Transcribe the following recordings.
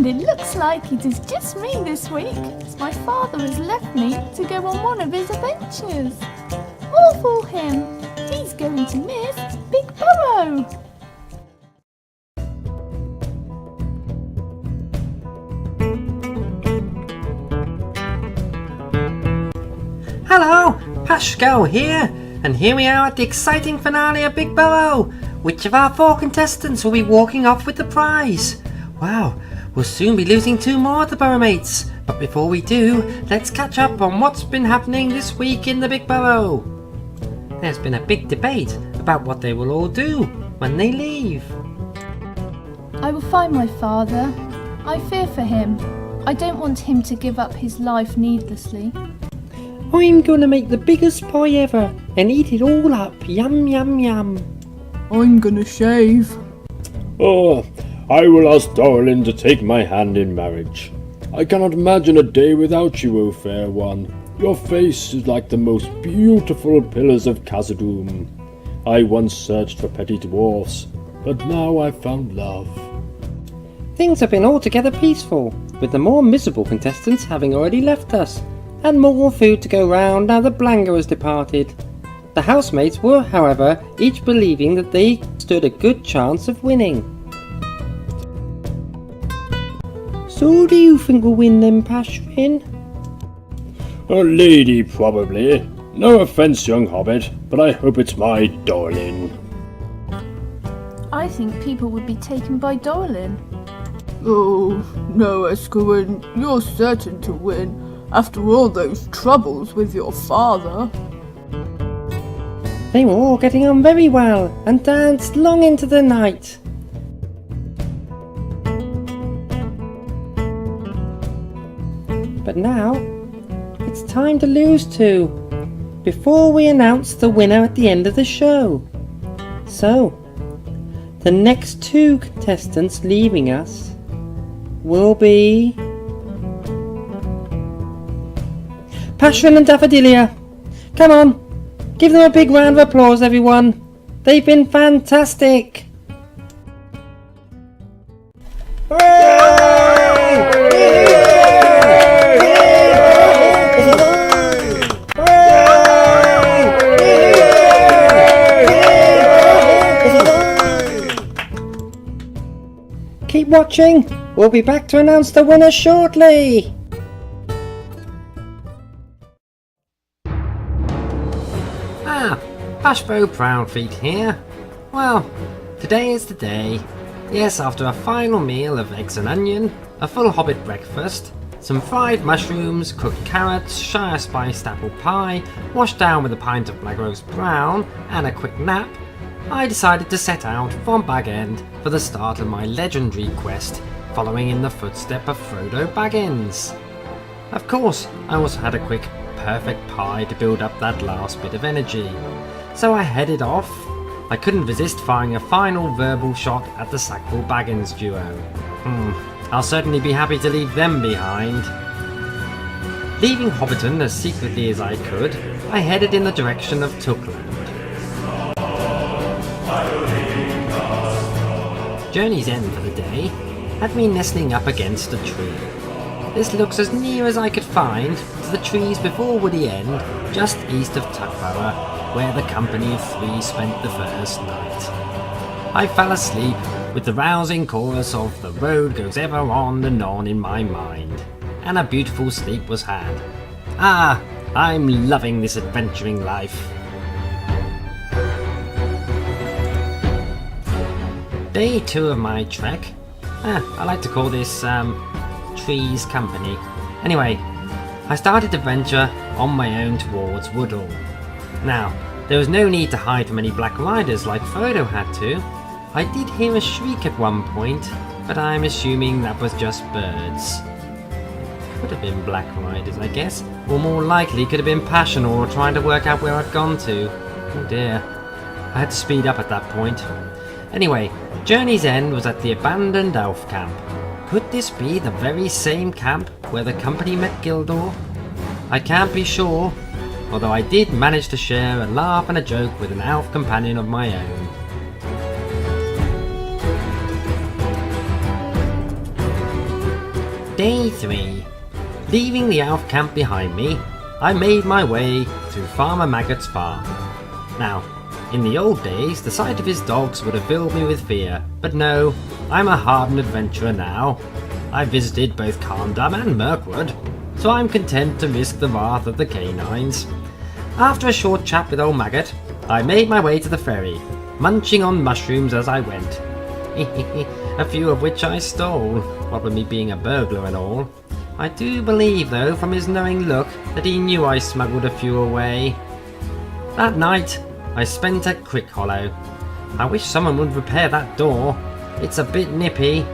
And it looks like it is just me this week, as my father has left me to go on one of his adventures. All for him. He's going to miss Big Burrow. Hello, Pashbo here, and here we are at the exciting finale of Big Burrow. Which of our 4 contestants will be walking off with the prize? Wow, we'll soon be losing 2 more of the Burrow mates, but before we do, let's catch up on what's been happening this week in the Big Burrow. There's been a big debate about what they will all do when they leave. I will find my father. I fear for him. I don't want him to give up his life needlessly. I'm gonna make the biggest pie ever and eat it all up. Yum yum yum. I'm gonna shave. Oh, I will ask Dorlin to take my hand in marriage. I cannot imagine a day without you, O fair one. Your face is like the most beautiful pillars of Khazad-dûm. I once searched for petty dwarfs, but now I've found love. Things have been altogether peaceful, with the more miserable contestants having already left us, and more food to go round now that Blango has departed. The housemates were, however, each believing that they stood a good chance of winning. So who do you think will win then, Pashrin? A lady, probably. No offence, young hobbit, but I hope it's my Dorlin. I think people would be taken by Dorlin. Oh, no, Escoin, you're certain to win, after all those troubles with your father. They were all getting on very well, and danced long into the night. But now, it's time to lose 2, before we announce the winner at the end of the show. So, the next 2 contestants leaving us will be Pashrin and Daffodilia. Come on, give them a big round of applause, everyone. They've been fantastic. Keep watching. We'll be back to announce the winner shortly. Pashbo Proudfeet here. Well, today is the day. Yes, after a final meal of eggs and onion, a full hobbit breakfast, some fried mushrooms, cooked carrots, Shire spiced apple pie, washed down with a pint of black roast brown, and a quick nap, I decided to set out from Bag End for the start of my legendary quest, following in the footstep of Frodo Baggins. Of course, I also had a quick perfect pie to build up that last bit of energy. So I headed off. I couldn't resist firing a final verbal shot at the Sackville Baggins duo. I'll certainly be happy to leave them behind. Leaving Hobbiton as secretly as I could, I headed in the direction of Tookland. Journey's end for the day had me nestling up against a tree. This looks as near as I could find to the trees before Woody End, just east of Tuckborough, where the company of 3 spent the first night. I fell asleep with the rousing chorus of "The road goes ever on and on" in my mind, and a beautiful sleep was had. I'm loving this adventuring life. Day 2 of my trek. I like to call this Tree's Company. Anyway, I started to venture on my own towards Woodall. Now, there was no need to hide from any black riders like Frodo had to. I did hear a shriek at one point, but I'm assuming that was just birds. Could have been black riders, I guess, or more likely could have been Passionor trying to work out where I'd gone to. Oh dear, I had to speed up at that point. Anyway, Journey's End was at the abandoned elf camp. Could this be the very same camp where the company met Gildor? I can't be sure, although I did manage to share a laugh and a joke with an elf companion of my own. Day 3. Leaving the elf camp behind me, I made my way through Farmer Maggot's farm. Now, in the old days, the sight of his dogs would have filled me with fear, but no, I'm a hardened adventurer now. I visited both Carndam and Mirkwood, so I'm content to risk the wrath of the canines. After a short chat with old Maggot, I made my way to the ferry, munching on mushrooms as I went. A few of which I stole, what with me being a burglar and all. I do believe, though, from his knowing look, that he knew I smuggled a few away. That night, I spent at Crick Hollow. I wish someone would repair that door. It's a bit nippy.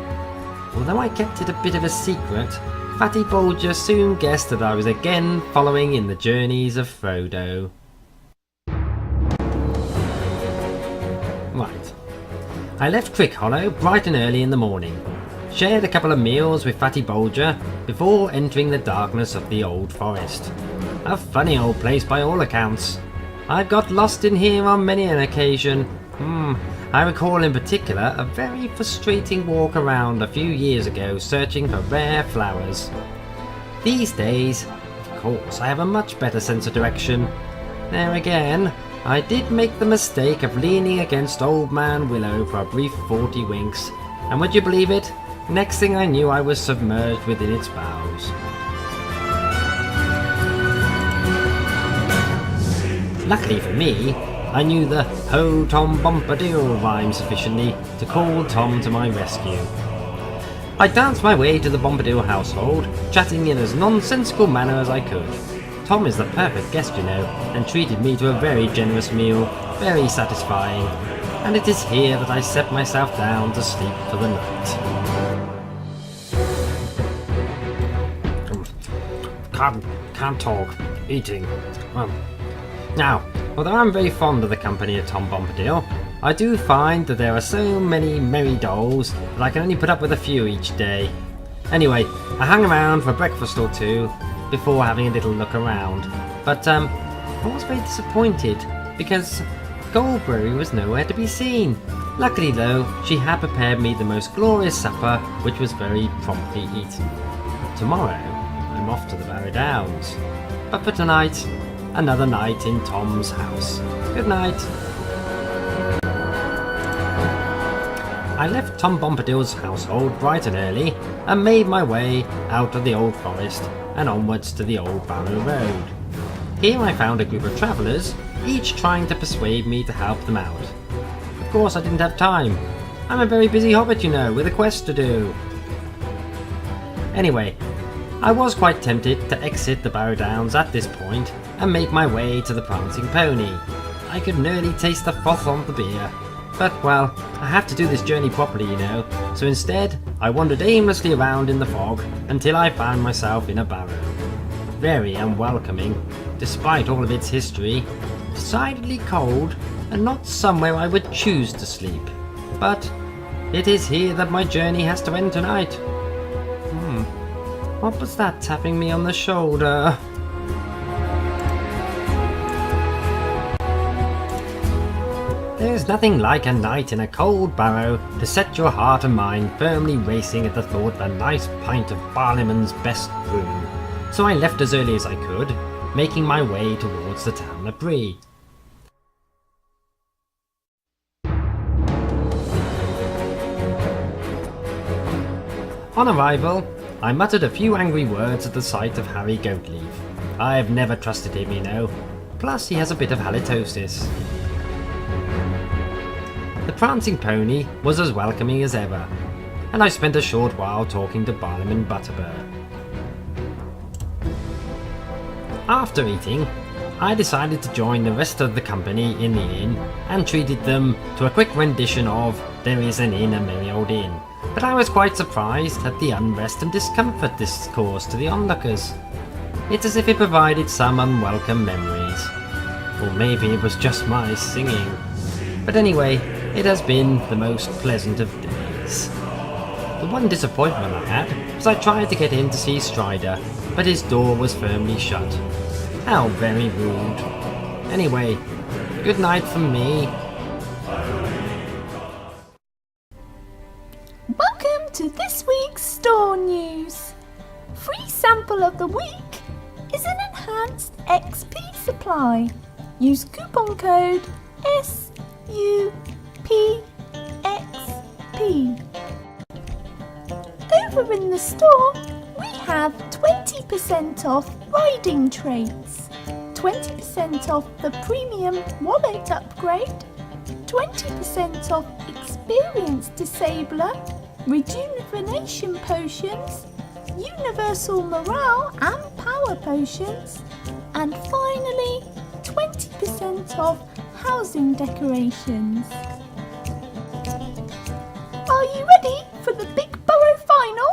Although I kept it a bit of a secret, Fatty Bolger soon guessed that I was again following in the journeys of Frodo. Right. I left Crick Hollow bright and early in the morning. Shared a couple of meals with Fatty Bolger before entering the darkness of the old forest. A funny old place by all accounts. I've got lost in here on many an occasion. I recall in particular a very frustrating walk around a few years ago searching for rare flowers. These days, of course, I have a much better sense of direction. There again, I did make the mistake of leaning against Old Man Willow for a brief 40 winks, and would you believe it? Next thing I knew, I was submerged within its boughs. Luckily for me, I knew the Ho Tom Bombadil rhyme sufficiently to call Tom to my rescue. I danced my way to the Bombadil household, chatting in as nonsensical manner as I could. Tom is the perfect guest, you know, and treated me to a very generous meal, very satisfying, and it is here that I set myself down to sleep for the night. Can't talk. Eating. Now, although I'm very fond of the company of Tom Bombadil, I do find that there are so many merry dolls that I can only put up with a few each day. Anyway, I hung around for breakfast or two before having a little look around, but I was very disappointed because Goldberry was nowhere to be seen. Luckily though, she had prepared me the most glorious supper, which was very promptly eaten. Tomorrow, I'm off to the Barrow Downs. But for tonight, another night in Tom's house. Good night. I left Tom Bombadil's household bright and early and made my way out of the old forest and onwards to the old Barrow Road. Here I found a group of travellers, each trying to persuade me to help them out. Of course I didn't have time. I'm a very busy hobbit, you know, with a quest to do. Anyway, I was quite tempted to exit the Barrow Downs at this point and make my way to the Prancing Pony. I could nearly taste the froth on the beer. But, well, I have to do this journey properly, you know, so instead I wandered aimlessly around in the fog until I found myself in a barrow. Very unwelcoming, despite all of its history, decidedly cold, and not somewhere I would choose to sleep. But it is here that my journey has to end tonight. What was that tapping me on the shoulder? There's nothing like a night in a cold barrow to set your heart and mind firmly racing at the thought of a nice pint of Barliman's best brew. So I left as early as I could, making my way towards the town of Bree. On arrival, I muttered a few angry words at the sight of Harry Goatleaf. I've never trusted him, you know. Plus, he has a bit of halitosis. The Prancing Pony was as welcoming as ever, and I spent a short while talking to Barliman Butterbur. After eating, I decided to join the rest of the company in the inn and treated them to a quick rendition of There Is an Inn, a Merry Old Inn. But I was quite surprised at the unrest and discomfort this caused to the onlookers. It's as if it provided some unwelcome memories. Or maybe it was just my singing. But anyway, it has been the most pleasant of days. The one disappointment I had was I tried to get in to see Strider, but his door was firmly shut. How very rude. Anyway, good night from me. Welcome to this week's store news. example of the week is an enhanced XP supply. Use coupon code SUPXP. Over in the store, we have 20% off riding traits, 20% off the premium wallet upgrade, 20% off experience disabler, rejuvenation potions, universal morale and power potions, and finally 20% off housing decorations. Are you ready for the Big Burrow final?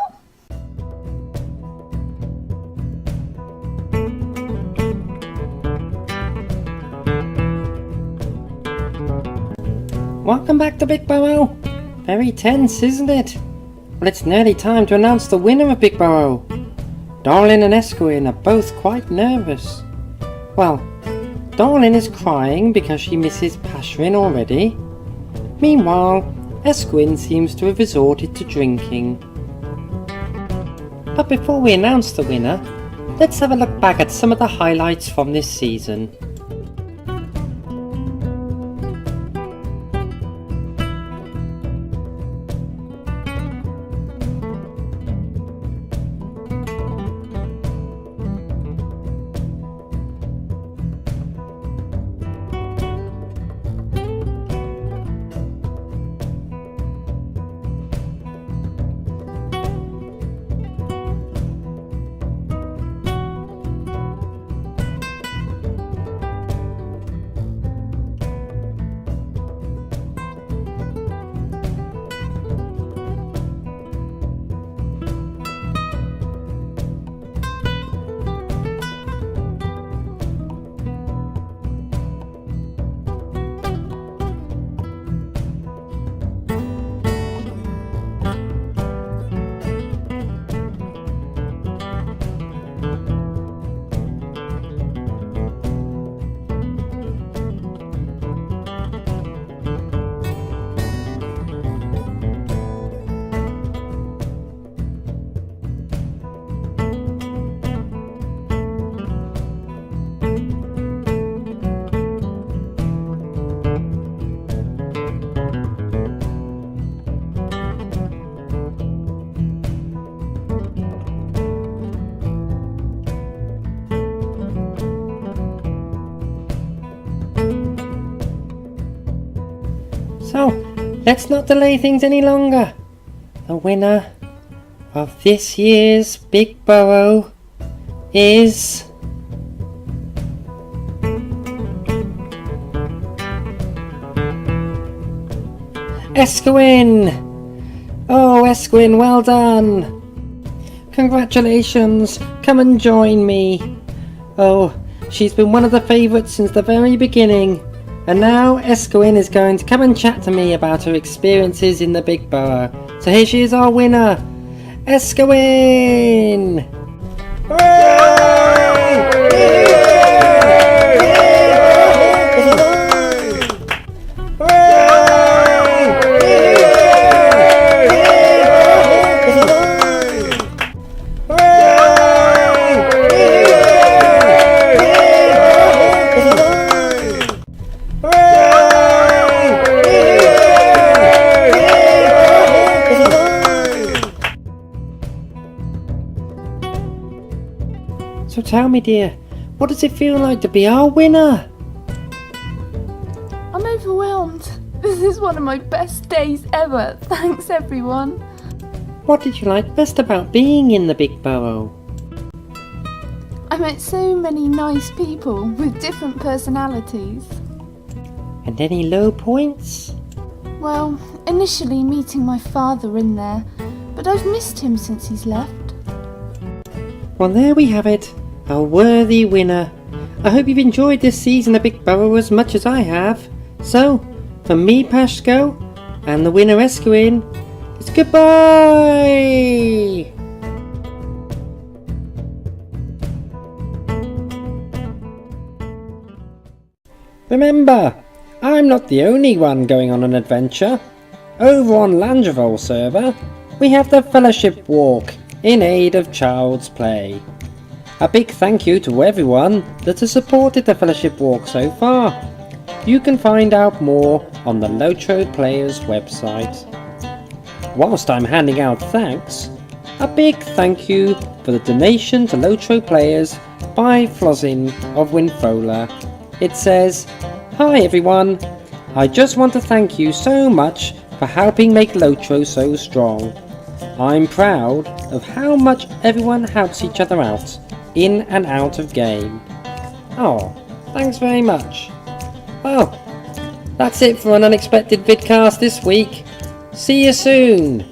Welcome back to Big Burrow. Very tense, isn't it? Well, it's nearly time to announce the winner of Big Burrow. Darlin and Esquin are both quite nervous. Well, Darlin is crying because she misses Pashrin already. Meanwhile, Esquin seems to have resorted to drinking. But before we announce the winner, let's have a look back at some of the highlights from this season. So, let's not delay things any longer. The winner of this year's Big Burrow is... Esquin! Oh, Esquin, well done! Congratulations! Come and join me! Oh, she's been one of the favourites since the very beginning. And now Esquin is going to come and chat to me about her experiences in the Big Burrow. So here she is, our winner, Esquin! So tell me, dear, what does it feel like to be our winner? I'm overwhelmed. This is one of my best days ever. Thanks, everyone. What did you like best about being in the Big Burrow? I met so many nice people with different personalities. And any low points? Well, initially meeting my father in there, but I've missed him since he's left. Well, there we have it. A worthy winner. I hope you've enjoyed this season of Big Burrow as much as I have. So, from me, Pashbo, and the winner, Esquin, it's goodbye! Remember, I'm not the only one going on an adventure. Over on Landravol server, we have the Fellowship Walk, in aid of child's play. A big thank you to everyone that has supported the Fellowship Walk so far. You can find out more on the Lotro Players website. Whilst I'm handing out thanks, a big thank you for the donation to Lotro Players by Flozzin of Winfola. It says, "Hi everyone, I just want to thank you so much for helping make Lotro so strong. I'm proud of how much everyone helps each other out in and out of game." Oh, thanks very much. Well, that's it for an unexpected vidcast this week. See you soon.